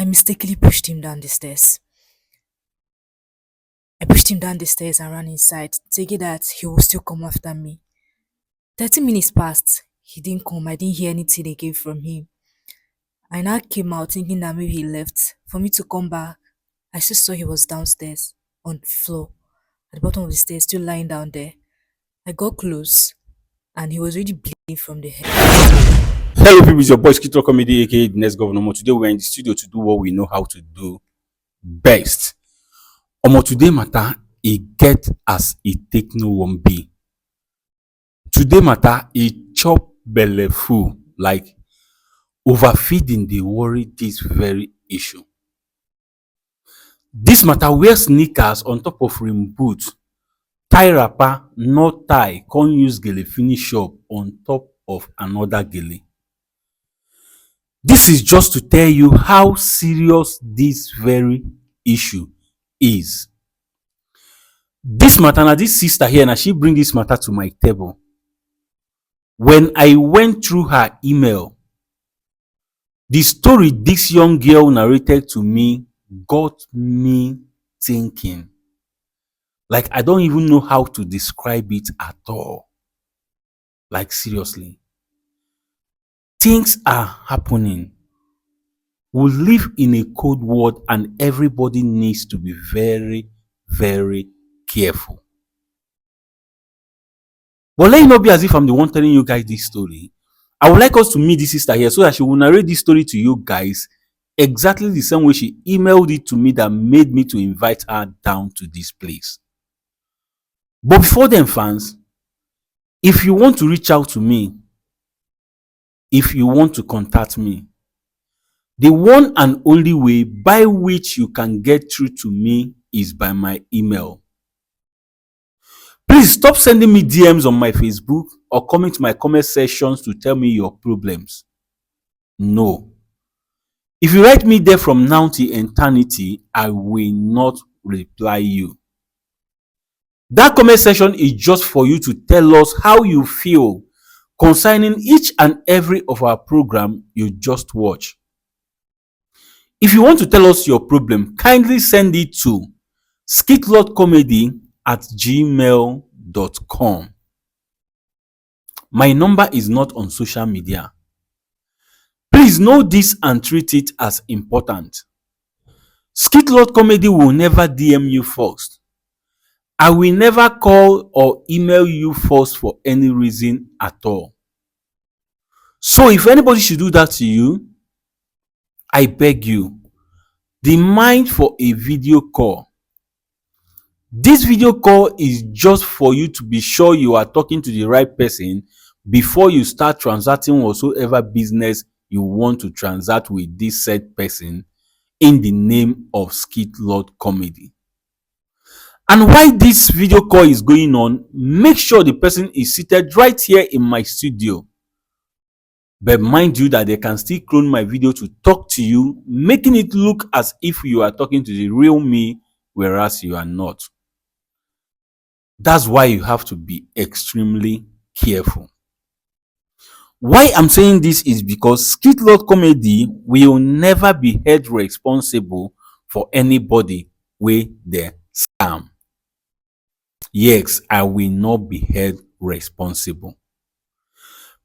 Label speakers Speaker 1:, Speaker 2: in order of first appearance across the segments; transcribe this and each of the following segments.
Speaker 1: I mistakenly pushed him down the stairs. I pushed him down the stairs and ran inside, thinking that he will still come after me. 30 minutes passed. He didn't come. I didn't hear anything again from him. I now came out thinking that maybe he left. For me to come back, I still saw he was downstairs on the floor, at the bottom of the stairs, still lying down there. I got close and he was really bleeding from the head.
Speaker 2: Hello people, it's your boy Skitro Comedy aka the next governor. Today we're in the studio to do what we know how to do best. Today matter e get as e take no one be. Today matter e chop belle full, like overfeeding dey worry this very issue. This matter wear sneakers on top of rim boot, tie wrapper, not tie, come use gele finish up on top of another gele. This is just to tell you how serious this very issue is. This matter, na this sister here, na she bring this matter to my table. When I went through her email, the story this young girl narrated to me got me thinking. Like, I don't even know how to describe it at all. Like, seriously. Things are happening. We live in a cold world and everybody needs to be very, very careful. But let it not be as if I'm the one telling you guys this story. I would like us to meet this sister here so that she will narrate this story to you guys exactly the same way she emailed it to me that made me to invite her down to this place. But before then, fans, if you want to reach out to me, if you want to contact me, the one and only way by which you can get through to me is by my email. Please stop sending me DMs on my Facebook or coming to my comment sections to tell me your problems. No. If you write me there from now till eternity, I will not reply you. That comment section is just for you to tell us how you feel concerning each and every of our program you just watched. If you want to tell us your problem, kindly send it to skitlordcomedy@gmail.com. My number is not on social media. Please know this and treat it as important. Skitlord Comedy will never DM you first. I will never call or email you first for any reason at all. So if anybody should do that to you, I beg you, demand for a video call. This video call is just for you to be sure you are talking to the right person before you start transacting whatsoever business you want to transact with this said person in the name of Skitlord Comedy. And while this video call is going on, make sure the person is seated right here in my studio. But mind you that they can still clone my video to talk to you, making it look as if you are talking to the real me, whereas you are not. That's why you have to be extremely careful. Why I'm saying this is because Skitlord Comedy will never be held responsible for anybody where they scam. Yes, I will not be held responsible.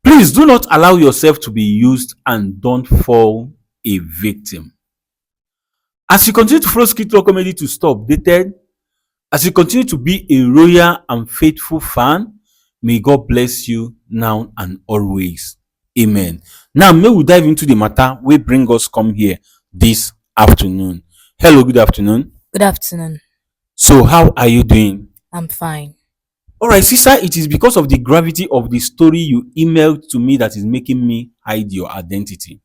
Speaker 2: Please do not allow yourself to be used and don't fall a victim. As you continue to follow Skitlord Comedy to stay updated, as you continue to be a loyal and faithful fan, may God bless you now and always. Amen. Now, may we dive into the matter we bring us come here this afternoon. Hello, good afternoon.
Speaker 1: Good afternoon.
Speaker 2: So, how are you doing?
Speaker 1: I'm fine.
Speaker 2: All right, sister, it is because of the gravity of the story you emailed to me that is making me hide your identity.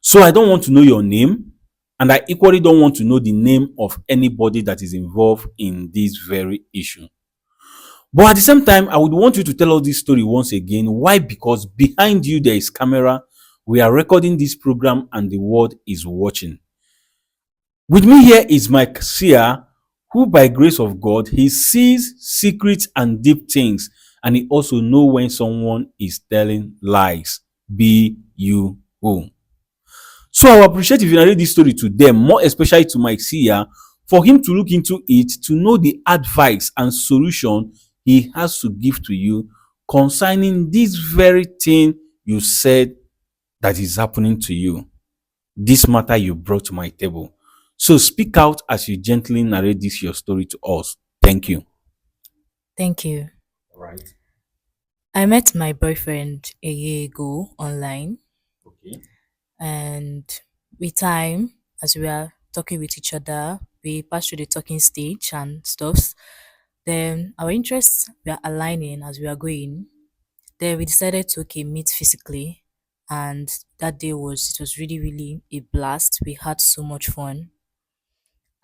Speaker 2: So, I don't want to know your name, and I equally don't want to know the name of anybody that is involved in this very issue. But at the same time, I would want you to tell us this story once again. Why? Because behind you there is camera. We are recording this program and the world is watching. With me here is my seer, who by grace of God, he sees secrets and deep things, and he also knows when someone is telling lies. Be you who. So I will appreciate if you narrate this story to them, more especially to my seer, for him to look into it, to know the advice and solution he has to give to you concerning this very thing you said that is happening to you. This matter you brought to my table. So speak out as you gently narrate this your story to us. Thank you.
Speaker 1: Thank you.
Speaker 2: Right.
Speaker 1: I met my boyfriend a year ago online,
Speaker 2: Okay.
Speaker 1: and with time, as we are talking with each other, we passed through the talking stage and stuffs. Then our interests were aligning as we are going. Then we decided to meet physically, and that day was really really a blast. We had so much fun,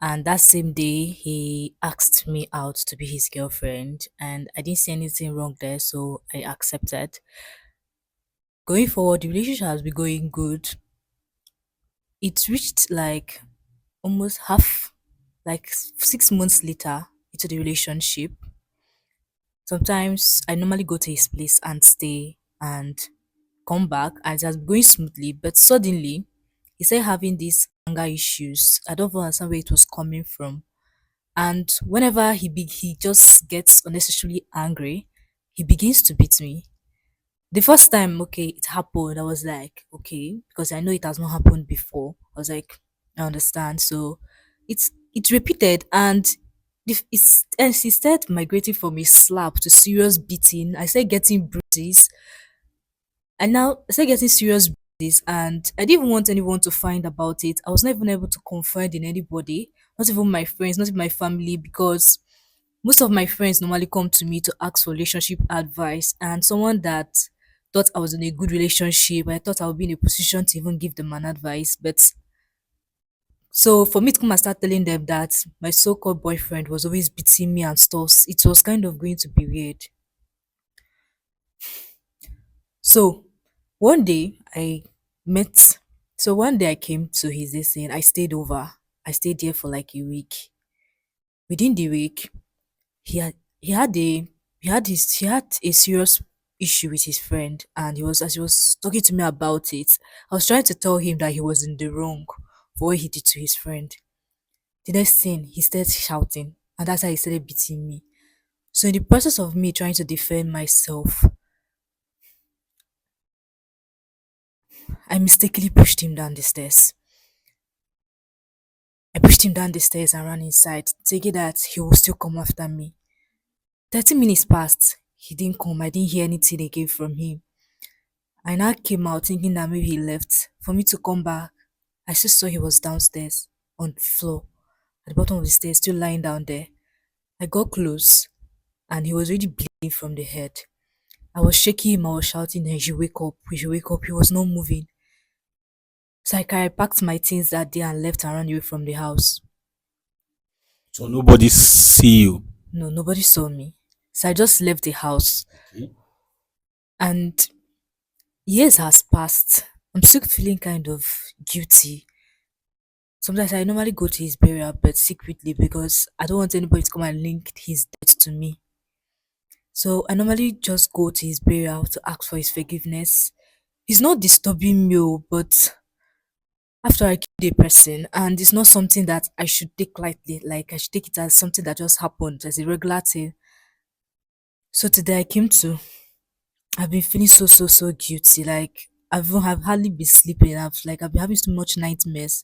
Speaker 1: and that same day he asked me out to be his girlfriend, and I didn't see anything wrong there, so I accepted. Going forward, the relationship has been going good. It reached like almost half, like 6 months later into the relationship. Sometimes I normally go to his place and stay and come back, and it has been going smoothly. But suddenly, he started having these anger issues. I don't understand where it was coming from. And whenever he just gets unnecessarily angry, he begins to beat me. The first time, okay, it happened, I was like, okay, because I know it has not happened before. I was like, I understand. So it's repeated, and it's instead migrating from a slap to serious beating. I started getting bruises, and now I started getting serious bruises, and I didn't even want anyone to find about it. I was not even able to confide in anybody, not even my friends, not even my family, because most of my friends normally come to me to ask for relationship advice, and someone that thought I was in a good relationship, I thought I would be in a position to even give them an advice. But so for me to come and start telling them that my so-called boyfriend was always beating me and stuff, it was kind of going to be weird. So one day I met, so one day I came to his this thing. I stayed over. I stayed there for like a week. Within the week, he had he had a he had a serious issue with his friend, and he was as he was talking to me about it, I was trying to tell him that he was in the wrong for what he did to his friend. The next thing, he started shouting, and that's how he started beating me. So in the process of me trying to defend myself, I mistakenly pushed him down the stairs. I pushed him down the stairs and ran inside, thinking that he will still come after me. 30 minutes passed. He didn't come. I didn't hear anything again from him. I now came out thinking that maybe he left. For me to come back, I still saw he was downstairs on the floor, at the bottom of the stairs, still lying down there. I got close, and he was already bleeding from the head. I was shaking him, I was shouting, "Hey, you should wake up, you should wake up." He was not moving. So I packed my things that day and left and ran away from the house.
Speaker 2: So nobody see you.
Speaker 1: No, nobody saw me. So I just left the house,
Speaker 2: Okay.
Speaker 1: and years has passed. I'm still feeling kind of guilty. Sometimes I normally go to his burial, but secretly because I don't want anybody to come and link his death to me. So I normally just go to his burial to ask for his forgiveness. He's not disturbing me, oh, but after I killed a person, and it's not something that I should take lightly, like I should take it as something that just happened, as a regular thing. So today I came to, I've been feeling so guilty. Like I've hardly been sleeping. I've been having so much nightmares.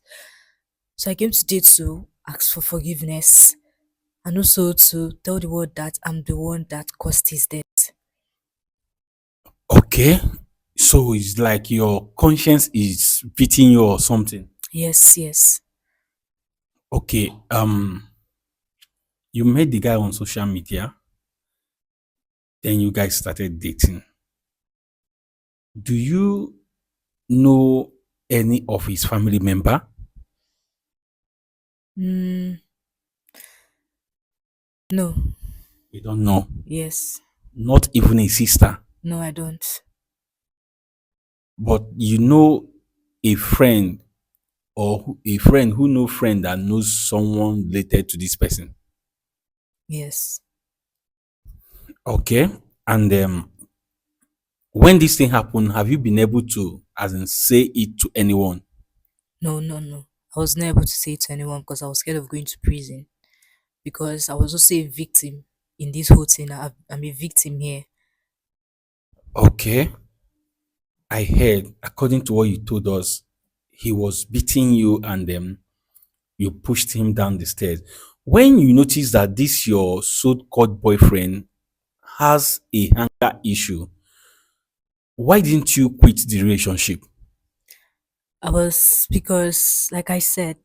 Speaker 1: So I came today to ask for forgiveness, and also to tell the world that I'm the one that caused his death.
Speaker 2: Okay. So it's like your conscience is beating you or something.
Speaker 1: Yes, yes,
Speaker 2: Okay. You met the guy on social media, then you guys started dating. Do you know any of his family member?
Speaker 1: mm, no,
Speaker 2: You don't know.
Speaker 1: yes,
Speaker 2: Not even a sister.
Speaker 1: no, I don't.
Speaker 2: But you know a friend or a friend who know friend that knows someone related to this person.
Speaker 1: Yes.
Speaker 2: Okay. And when this thing happened, have you been able to, as in, say it to anyone?
Speaker 1: No, no, no. I was not able to say it to anyone because I was scared of going to prison. Because I was also a victim in this whole thing. I'm a victim here.
Speaker 2: Okay. I heard, according to what you told us, he was beating you and you pushed him down the stairs. When you notice that this your so-called boyfriend has a anger issue, why didn't you quit the relationship?
Speaker 1: I was because, like I said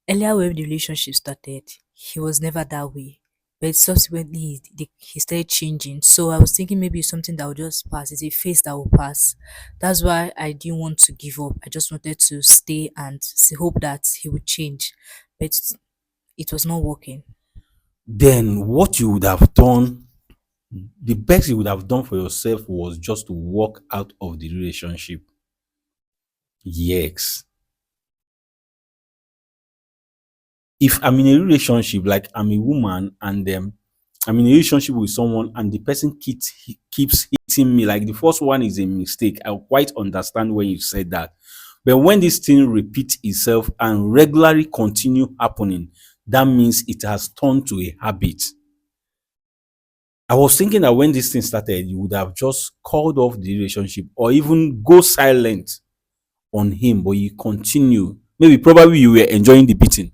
Speaker 1: earlier, when the relationship started, he was never that way. But subsequently, he started changing. So I was thinking maybe it's something that will just pass. It's a phase that will pass. That's why I didn't want to give up. I just wanted to stay and hope that he would change. But it was not working.
Speaker 2: Then what you would have done, the best you would have done for yourself was just to walk out of the relationship. Yes. If I'm in a relationship, like I'm a woman and I'm in a relationship with someone and the person keeps hitting me, like the first one is a mistake. I quite understand when you said that. But when this thing repeats itself and regularly continue happening, that means it has turned to a habit. I was thinking that when this thing started, you would have just called off the relationship or even go silent on him, but you continue. Maybe probably you were enjoying the beating.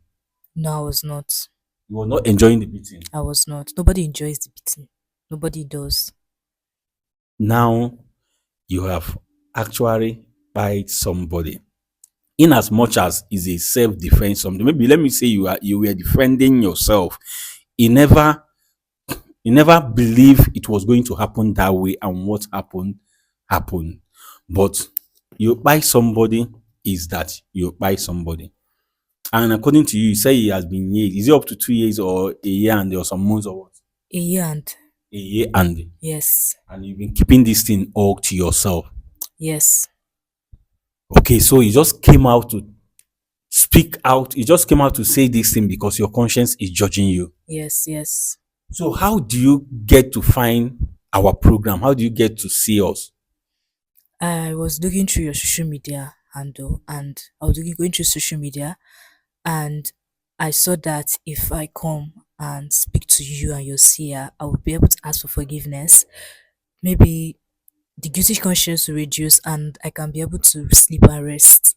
Speaker 1: No, I was not.
Speaker 2: You were not enjoying the beating.
Speaker 1: I was not. Nobody enjoys the beating. Nobody does.
Speaker 2: Now you have actually bite somebody. In as much as is a self-defense, something. Maybe let me say you were defending yourself. He never he never believed it was going to happen that way, and what happened. But you buy somebody is that you buy somebody. And according to you, you say he has been years. Is it up to 2 years or a year and there are some months or what?
Speaker 1: A year and
Speaker 2: A year
Speaker 1: yes,
Speaker 2: and you've been keeping this thing all to yourself.
Speaker 1: yes,
Speaker 2: Okay, so you just came out to speak out. You just came out to say this thing because your conscience is judging you.
Speaker 1: yes, yes.
Speaker 2: So how do you get to find our program? How do you get to see us?
Speaker 1: I was looking through your social media handle, and I was going through social media, and I saw that if I come and speak to you and your seer, I will be able to ask for forgiveness. Maybe the guilty conscience will reduce, and I can be able to sleep and rest.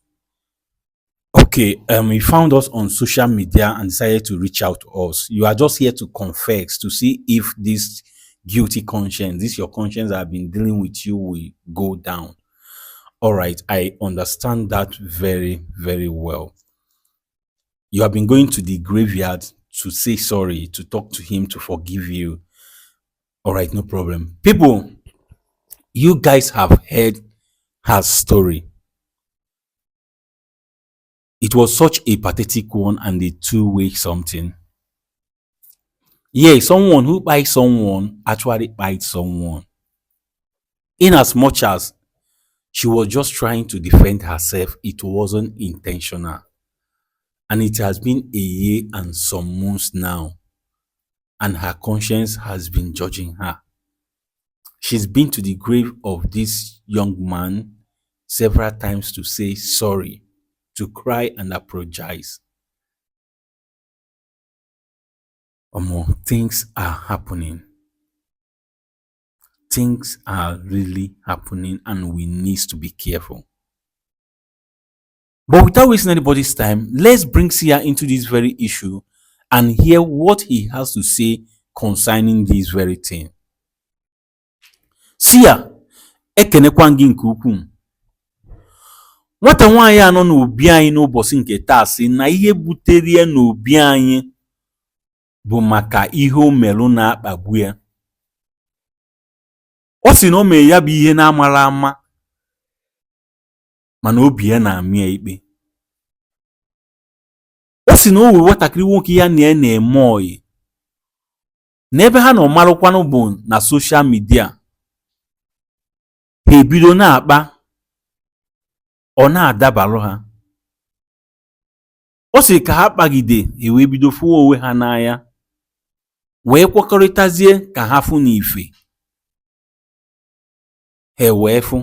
Speaker 2: Okay, you found us on social media and decided to reach out to us. You are just here to confess to see if this guilty conscience, this your conscience that have been dealing with you, will go down. All right, I understand that very, very well. You have been going to the graveyard to say sorry, to talk to him, to forgive you. All right, no problem. People, you guys have heard her story. It was such a pathetic one and a two-way something. Yeah, someone who buys someone actually buys someone. In as much as she was just trying to defend herself, it wasn't intentional. And it has been a year and some months now, and her conscience has been judging her. She's been to the grave of this young man several times to say sorry, to cry and apologize. Things are happening. Things are really happening, and we need to be careful. But without wasting anybody's time, let's bring Sia into this very issue and hear what he has to say concerning this very thing. Sia, ekenekwa gị nke ukwuu. Nwata nwaanyị a nọ n'obi anyị n'ụbọchị nke taa sị na ihe butere ya n'obi anyị bụ maka ihe o melụ na-akpagbu ya. Ọ sị na o mere ya bụ ihe na-amara ama mana obi ya na-amị ya ikpe. Ọ sị na o wee nwatakịrị nwoke ya na ya na-eme ọyị n'ebe ha nọ marụkwanụ bụ na soshal midia. Ha ebido na-akpa, ọ na-adabalụ ha. Ọ sị ka ha kpagide wee bido fụwa onwe ha n'anya wee kwekọrịtazie ka ha fụ n'ife ha wee fụ.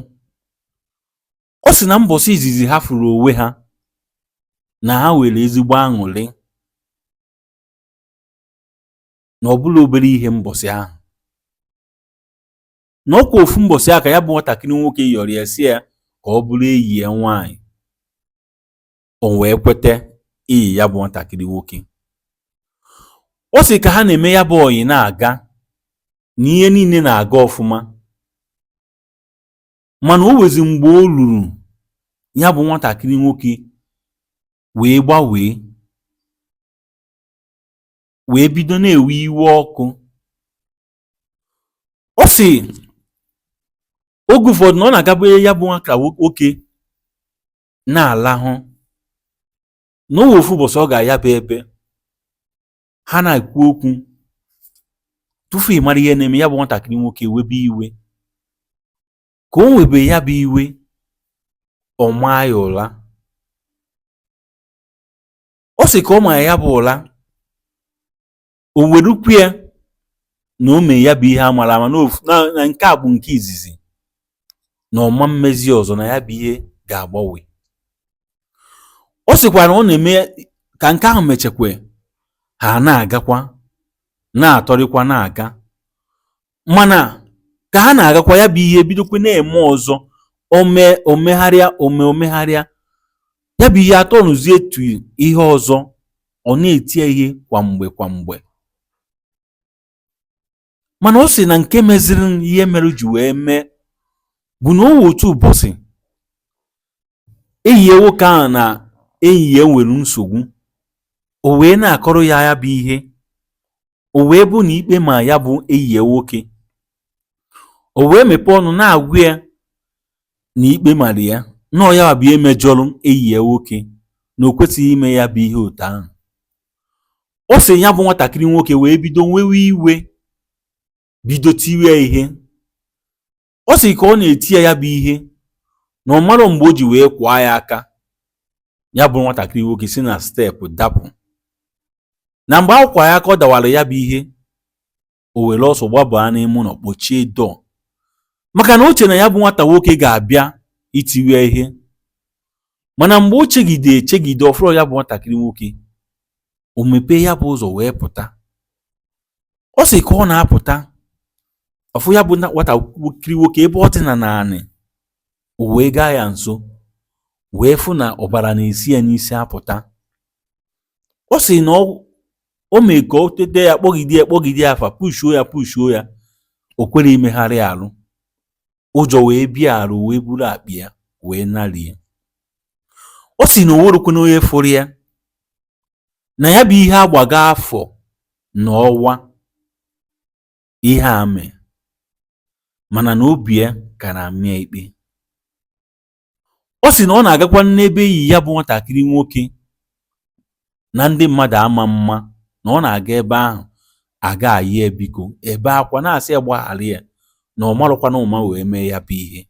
Speaker 2: Ọ sị na mbọsị izizi ha fụrụ onwe ha na ha nwere ezigbo aṅụrị na ọbụla obere ihe mbọsị ahụ, na ọkwa ofu mbọsị ahụ ka ya bụ nwatakịrị nwoke yọrọ ya si ya ka ọ bụrụ enyi ya nwaanyị. O wee kwete iyi ya bụ nwatakịrị nwoke. Ọ sị ka ha na-eme ya bụ ọyị na-aga na ihe niile na-aga ọfụma, mana o wezi mgbe o luru ya bụ nwatakịrị nwoke wee gbanwee, wee bido na-ewe iwe ọkụ. Ọ sị oge ụfọdụ na ọ na-agabụ ya bụ nwata nwoke na-alahụ na o ofu ụbọchị ọ ga-aya bụ ebe ha na-ekwu okwu, tufu ị mara ihe na-eme ya bụ nwatakịrị nwoke webe iwe. Ka o webe ya bụ iwe, ọ maa ya ụra. Ọ sị ka ọ maa ya bụ ụra, o werukwu ya na o mee ya bụ ihe amara ama na nke a bụ nke izizi na ọma mmezi ọzọ, na ya bụ ihe ga-agbanwe. Ọ sịkwa na ọ na-eme ka nke ahụ mechekwa, ha na-agakwa na-atọrịkwa na-aga, mana ka ha na-agakwa ya bụ ihe bidokwa na-eme ọzọ, omegharịa ya bụ ihe atọrụzie etu ihe ọzọ, ọ na-eti ihe kwa mgbe. Mana ọ sị na nke meziri ihe mere ji wee mee bụ na o otu ụbọchị enyi ya nwoke ahụ na enyi ya nwere nsogbu, o wee na-akọrọ ya bụ ihe, o wee bụ na ikpe ma ya bụ enyi ya nwoke, o wee mepee ọnụ na-agwa ya na ikpe mara ya na ọ ya bụ ihe mejọrọ enyi ya nwoke, na o kwesịghị ime ya bụ ihe otu ahụ. Ọ sị ya bụ nwatakịrị nwoke wee bido nwewe iwe, bido tiwe ihe. Ọ sị ka ọ na-eti ya bụ ihe na ọ marọ mgbe o ji wee kwaa ya aka, ya bụ nwatakịrị nwoke si na steepụ dapụ. Na mgbe a kwaa ya aka ọ dawara ya bụ ihe, o were ọsọ gbabaa n'ime ụlọ kpochie dọọ, maka na o che na ya bụ nwata nwoke ga-abịa itiwe ihe. Mana mgbe o chegide ọfụrọ ya bụ nwatakịrị nwoke, o mepee ya bụ ụzọ wee pụta. Ọ sị ka ọ na-apụta, ọfụ ya bụ nwatakịrị nwoke ebe ọ dị na naanị, o wee gaa ya nso wee fụ na ọbara na-esi ya n'isi apụta. Ọ sị na o mee ka o tete ya, kpọgide ya afa, pushuo ya, o kwere imegharị arụ. Ụjọ wee bịa arụ, wee buru akpị ya wee narie. Ọ sị na o nwerukwana onye fụrụ ya, na ya bụ ihe agbaga afọ na ọnwa ihe a mee, mana na obi ya ka na-amị ya ikpe. Ọ sị na ọ na-agakwa n'ebe enyi ya bụ nwatakịrị nwoke na ndị mmadụ ama mma, na ọ na-aga ebe ahụ aga ayị biko, ebe akwa na-asị ya gbaghara ya, na ọ marụkwa na ụma wee mee ya bụ ihe.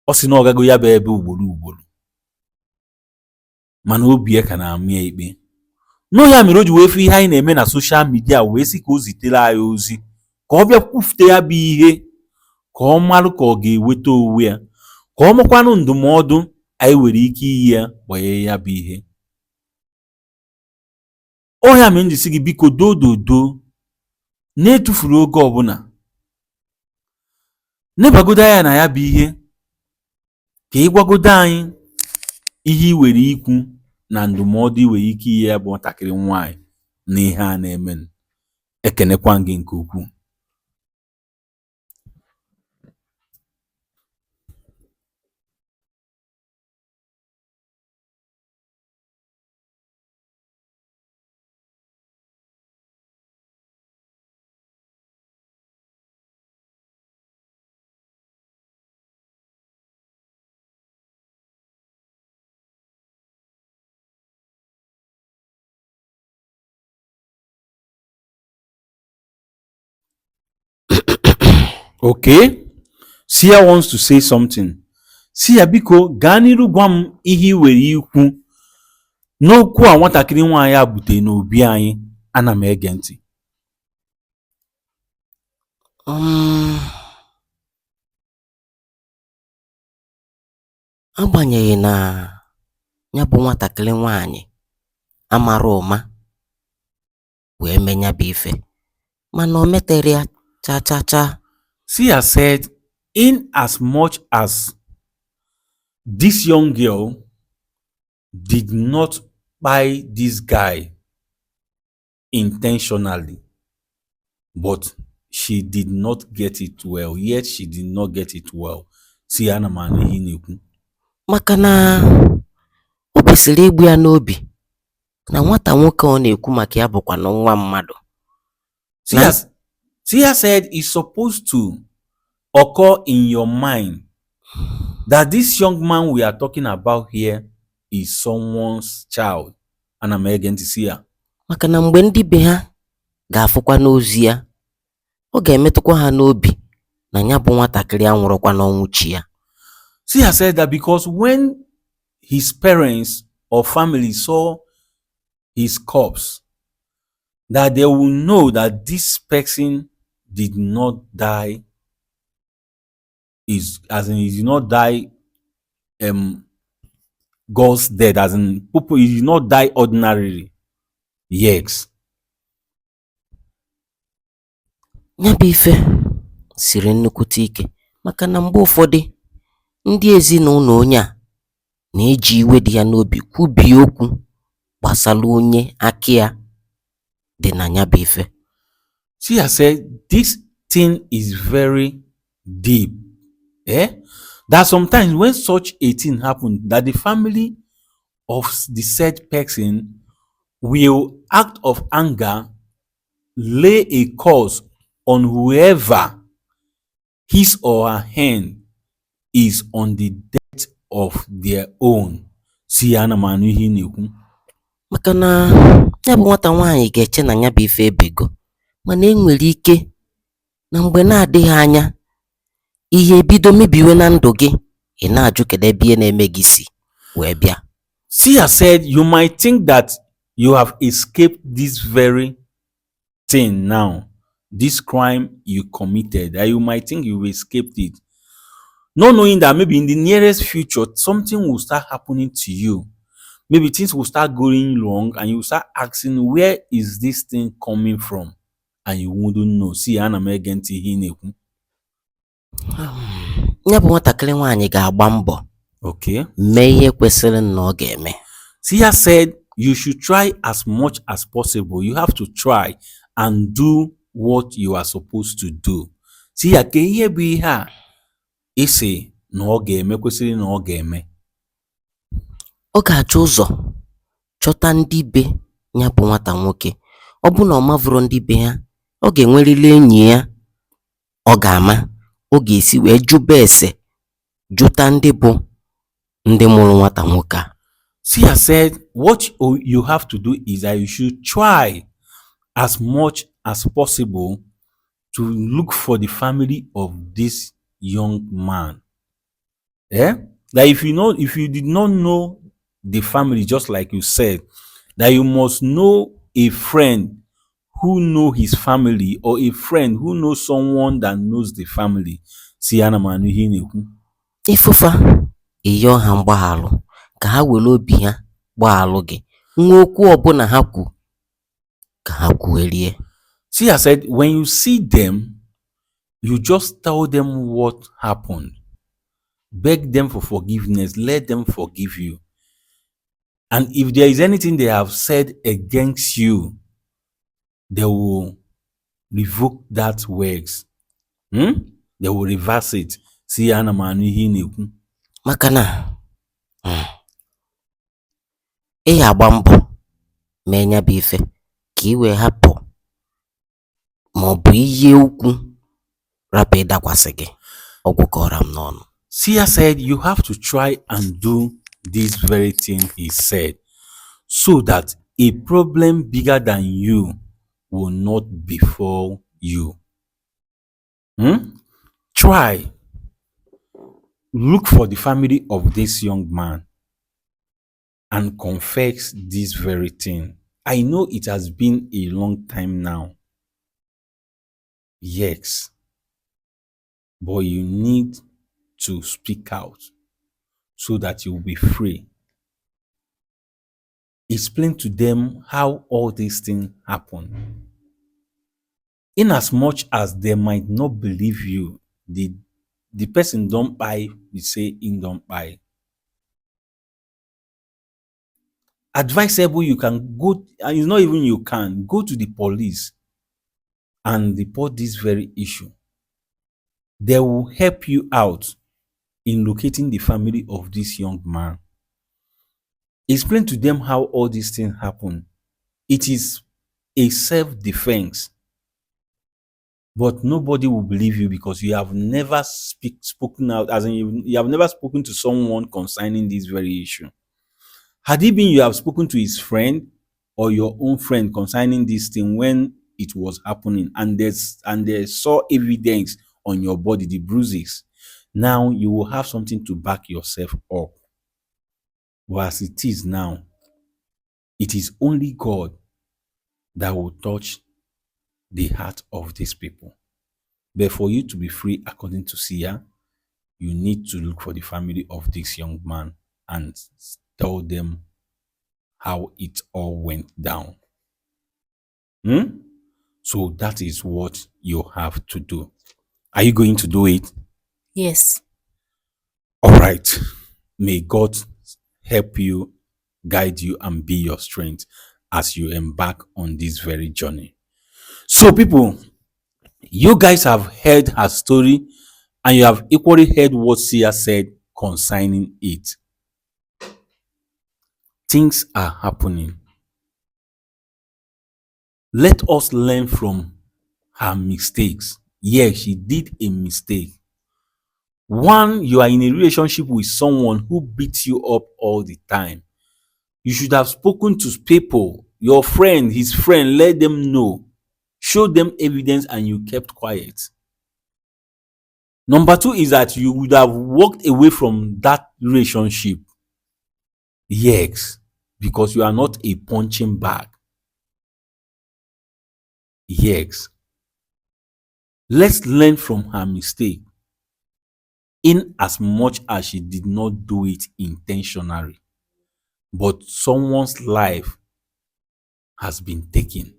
Speaker 2: Ọ sị na ọ gago ya bụ ebe ugboro, mana obi ya ka na-amị ya ikpe. N'o ya mere o ji wee fụ ihe anyị na-eme na soshal midia, wee sị ka o zitere anyị ozi ka ọ bịa kwufute ya bụ ihe, ka ọ marụ ka ọ ga-eweta onwe ya, ka ọ makwanụ ndụmọdụ anyị nwere ike iyi ya gbanyere ya bụ ihe. Ọ ya mere m ji sị gị biko dododo, na-etufuru oge ọbụla, nebagodo anya na ya bụ ihe, ka ị gwagodo anyị ihe ị nwere ikwu na ndụmọdụ ị nwere ike iyi ya bụ nwatakịrị nwaanyị na ihe a na-eme. Ekenekwa gị nke ukwuu. Okay, Sia wants to say something. Sia biko gaa n'iru gwa m ihe ị nwere ikwu n'okwu a nwatakịrị nwaanyị a butere n'obi anyị. Ana m ege ntị.
Speaker 3: Agbanyeghị na ya bụ nwatakịrị nwaanyị amara ụma wee mee ya bụ ife, mana o metere ya cha cha cha.
Speaker 2: Sia said, in as much as this young girl did not buy this guy intentionally, but she did not get it well. Yet she did not get it well. Si ana m anụ ihe ị na-ekwu.
Speaker 3: Maka na o kwesịrị igbu ya n'obi na nwata nwoke ọ na-ekwu maka ya bụkwa na nwa mmadụ.
Speaker 2: Sia said it's supposed to occur in your mind that this young man we are talking about here is someone's child. Ana m ege ntị Sia.
Speaker 3: Maka na mgbe ndị be ha ga-afụkwa n'ozi ya, ọ ga-emetụkwa ha n'obi na ya bụ nwatakịrị anwụrụkwa n'ọnwụ chi ya.
Speaker 2: Sia said that because when his parents or family saw his corpse, that they will know that this person did not die, he did not die God's death, as in he did not die ordinarily. Yes.
Speaker 3: Ya bụ ife siri nnukwute ike, maka na mgbe ụfọdụ ndị ezinụlọ onye a na-eji iwe dị ya n'obi kwubie okwu gbasara onye aka ya dị na ya bụ ife.
Speaker 2: She has said this thing is very deep. That sometimes when such a thing happens, that the family of the said person will act of anger, lay a curse on whoever his or her hand is on the death of their own. Si ana m anụ ihe ị na-ekwu.
Speaker 3: Maka na ya bụ nwata nwaanyị ga-eche na ya bụ ife ebego, mana enwere ike na mgbe na-adịghị anya ihe ebido mebiwe na ndụ gị, ị na-ajụ kedu ebe ihe na-eme gị si wee bịa.
Speaker 2: Sia said you might think that you have escaped this very thing now, this crime you committed, that you might think you've escaped it, not knowing that maybe in the nearest future something will start happening to you. Maybe things will start going wrong and you will start asking, where is this thing coming from? And you wouldn't know. See, ana m ege ntị ihe ị na-ekwu.
Speaker 3: Ya bụ nwatakịrị nwaanyị ga-agba mbọ mee ihe kwesịrị na ọ ga-eme.
Speaker 2: Sia said you should try as much as possible. You have to try and do what you are supposed to do. Sia ka ihe bụ ihe a isi na ọ ga-eme kwesịrị na ọ ga-eme.
Speaker 3: Ọ ga-achọ ụzọ chọta ndị be ya bụ nwata nwoke. Ọ bụ na ọ mavụrụ ndị be ha, ọ ga-enwerịrị enyi ya ọ ga-ama, ọ ga-esi wee jụba ese jụta ndị bụ ndị mụrụ nwata nwoke a.
Speaker 2: Sia said what you have to do is that you should try as much as possible to look for the family of this young man. That if you did not know the family, just like you said, that you must know a friend who know his family, or a friend who knows someone that knows the family. Si ana m anụ ihe ị na-ekwu.
Speaker 3: Ịfụfa ịyọ ha mgbaghalụ ka ha were obi ha gbaghalụ gị, nwa okwu ọbụla ha kwu ka ha kwuerie.
Speaker 2: Sia said when you see them, you just tell them what happened, beg them for forgiveness, let them forgive you, and if there is anything they have said against you, they will revoke that words. They will reverse it. Si ana m anụ ihe ị na-ekwu.
Speaker 3: Maka na ị ga-agba mbọ mee ya bụ ife ka ị wee hapụ ma ọ bụ ihe ukwu rapụ ịdakwasị gị, ọgwụ kọrọ m n'ọnụ.
Speaker 2: Sia said you have to try and do this very thing he said, so that a problem bigger than you will not befall you. Try. Look for the family of this young man and confess this very thing. I know it has been a long time now. Yes. But you need to speak out so that you will be free. Explain to them how all these things happen. In as much as they might not believe you, the person don't buy, we say in don't buy. Advisable, you can go, and it's not even you can go to the police and report this very issue. They will help you out in locating the family of this young man. Explain to them how all these things happen. It is a self-defense, but nobody will believe you because you have never spoken out, as in you have never spoken to someone concerning this very issue. Had it been you have spoken to his friend or your own friend concerning this thing when it was happening, and they saw evidence on your body, the bruises, now you will have something to back yourself up. But as it is now, it is only God that will touch the heart of these people. But for you to be free, according to Sia, you need to look for the family of this young man and tell them how it all went down. So that is what you have to do. Are you going to do it?
Speaker 1: Yes.
Speaker 2: All right. May God help you, guide you, and be your strength as you embark on this very journey. So, people, you guys have heard her story, and you have equally heard what Sia said concerning it. Things are happening. Let us learn from her mistakes. Yes, she did a mistake. One, you are in a relationship with someone who beats you up all the time. You should have spoken to people, your friend, his friend, let them know, show them evidence, and you kept quiet. Number two is that you would have walked away from that relationship. Yes, because you are not a punching bag. Yes. Let's learn from her mistake, in as much as she did not do it intentionally, but someone's life has been taken.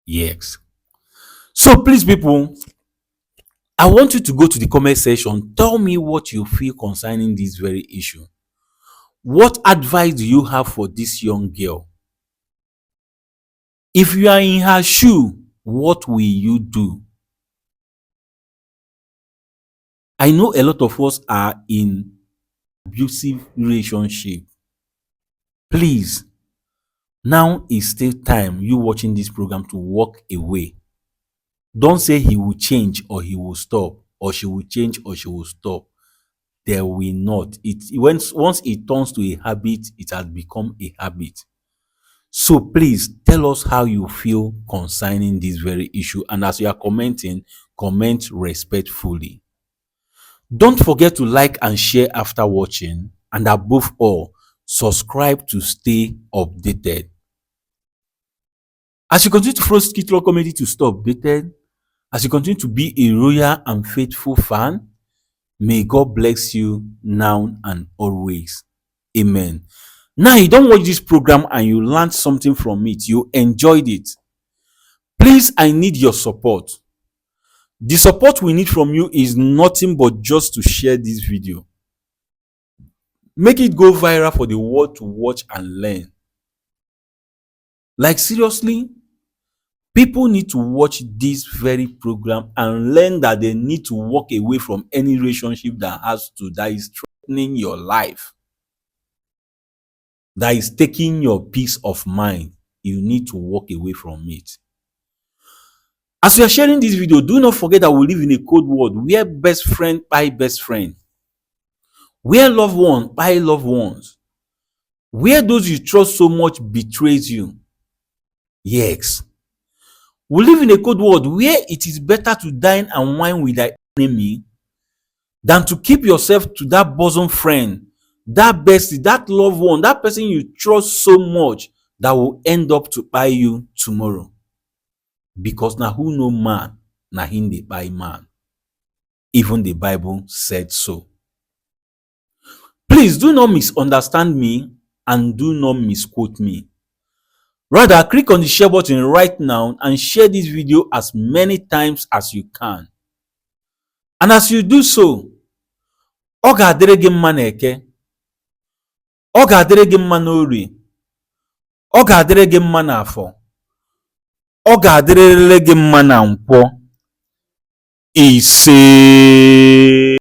Speaker 2: Yes. So please, people, I want you to go to the comment section. Tell me what you feel concerning this very issue. What advice do you have for this young girl? If you are in her shoe, what will you do? I know a lot of us are in abusive relationship. Please, now is still time you watching this program to walk away. Don't say he will change or he will stop, or she will change or she will stop. There will not. Once it turns to a habit, it has become a habit. So please tell us how you feel concerning this very issue, and as you are commenting, comment respectfully. Don't forget to like and share after watching, and above all, subscribe to stay updated. As you continue to follow Skit Law Comedy to stay updated, as you continue to be a loyal and faithful fan, may God bless you now and always. Amen. Now, you don't watch this program and you learned something from it, you enjoyed it. Please, I need your support. The support we need from you is nothing but just to share this video. Make it go viral for the world to watch and learn. Like, seriously, people need to watch this very program and learn that they need to walk away from any relationship that is threatening your life, that is taking your peace of mind. You need to walk away from it. As we are sharing this video, do not forget that we live in a cold world where best friend buy best friend, where loved one buy loved ones, where those you trust so much betrays you. Yes. We live in a cold world where it is better to dine and wine with thy enemy than to keep yourself to that bosom friend, that bestie, that loved one, that person you trust so much that will end up to buy you tomorrow. Because now who know man, na him dey buy man. Even the Bible said so. Please do not misunderstand me and do not misquote me. Rather, click on the share button right now and share this video as many times as you can. And as you do so, ọ ga-adịrị gị mma n'Eke, ọ ga-adịrị gị mma n'Orie, ọ ga-adịrị gị mma n'Afọ, ọ ga-adịrịrị gị mma na Nkwọ. Ise.